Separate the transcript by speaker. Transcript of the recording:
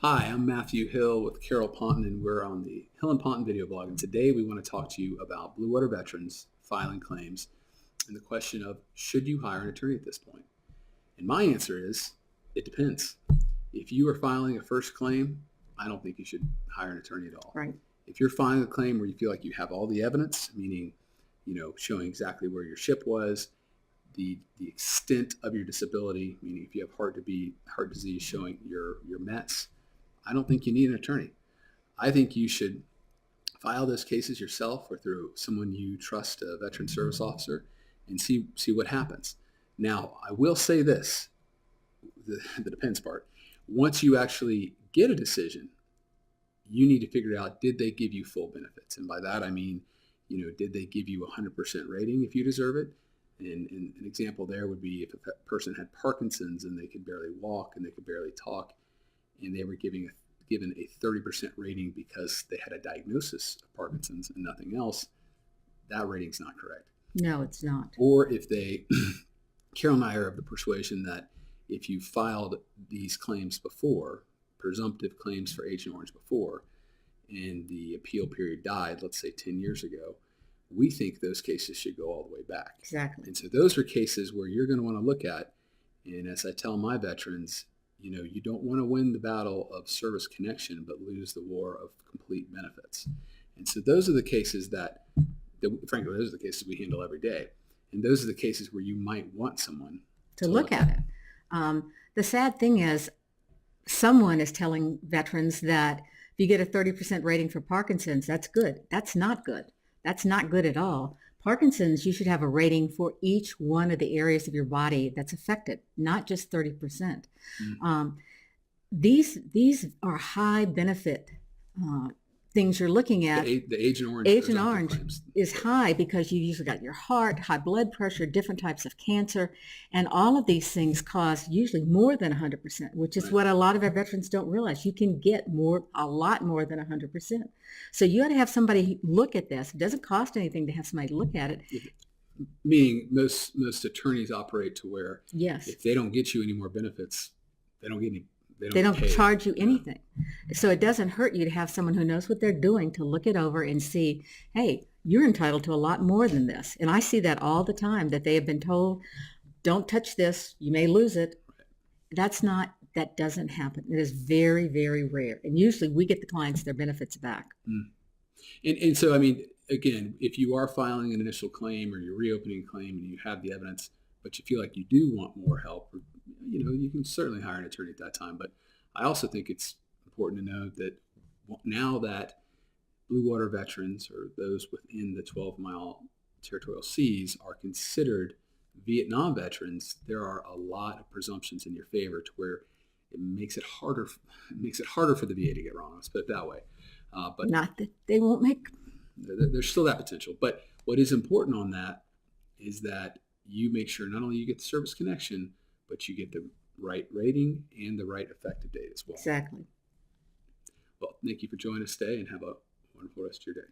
Speaker 1: Hi, I'm Matthew Hill with Carol Ponton, and we're on the Hill and Ponton video blog. And today we want to talk to you about Blue Water veterans filing claims and the question of should you hire an attorney at this point? And my answer is it depends. If you are filing a first claim, I don't think you should hire an attorney at all.
Speaker 2: Right.
Speaker 1: If you're filing a claim where you feel like you have all the evidence, meaning showing exactly where your ship was, the extent of your disability, meaning if you have heart disease showing your mets, I don't think you need an attorney. I think you should file those cases yourself or through someone you trust, a veteran service officer, and see what happens. Now, I will say this, the depends part. Once you actually get a decision, you need to figure out, did they give you full benefits? And by that, I mean, did they give you a 100% rating if you deserve it? And an example there would be if a person had Parkinson's and they could barely walk and they could barely talk, and they were given a 30% rating because they had a diagnosis of Parkinson's and nothing else, that rating's not correct.
Speaker 2: No, it's not.
Speaker 1: Or if they, Carol and I are of the persuasion that if you filed these claims before, presumptive claims for Agent Orange before, and the appeal period died, let's say 10 years ago, we think those cases should go all the way back.
Speaker 2: Exactly.
Speaker 1: And so those are cases where you're going to want to look at, and as I tell my veterans, you don't want to win the battle of service connection, but lose the war of complete benefits. And so those are the cases that frankly, those are the cases we handle every day. And those are the cases where you might want someone
Speaker 2: to look at it. The sad thing is someone is telling veterans that if you get a 30% rating for Parkinson's, that's good. That's not good. That's not good at all. Parkinson's, you should have a rating for each one of the areas of your body that's affected, not just 30%. These are high benefit things you're looking at.
Speaker 1: The Agent Orange.
Speaker 2: Agent Orange is high because you usually got your heart, high blood pressure, different types of cancer, and all of these things cost usually more than 100%, which is what a lot of our veterans don't realize. You can get a lot more than 100%. So you got to have somebody look at this. It doesn't cost anything to have somebody look at it.
Speaker 1: Meaning most attorneys operate to where
Speaker 2: yes,
Speaker 1: if they don't get you any more benefits, they don't get any.
Speaker 2: They don't charge you anything. So it doesn't hurt you to have someone who knows what they're doing to look it over and see, hey, you're entitled to a lot more than this. And I see that all the time, that they have been told, don't touch this, you may lose it. That doesn't happen. It is very, very rare. And usually we get the clients their benefits back.
Speaker 1: And so, I mean, again, if you are filing an initial claim or you're reopening a claim and you have the evidence, but you feel like you do want more help, you can certainly hire an attorney at that time. But I also think it's important to know that now that Blue Water veterans or those within the 12-mile territorial seas are considered Vietnam veterans, there are a lot of presumptions in your favor to where it makes it harder for the VA to get wrong. Let's put it that way. But
Speaker 2: not that they won't make.
Speaker 1: There's still that potential. But what is important on that is that you make sure not only you get the service connection, but you get the right rating and the right effective date as well.
Speaker 2: Exactly.
Speaker 1: Well, thank you for joining us today and have a wonderful rest of your day.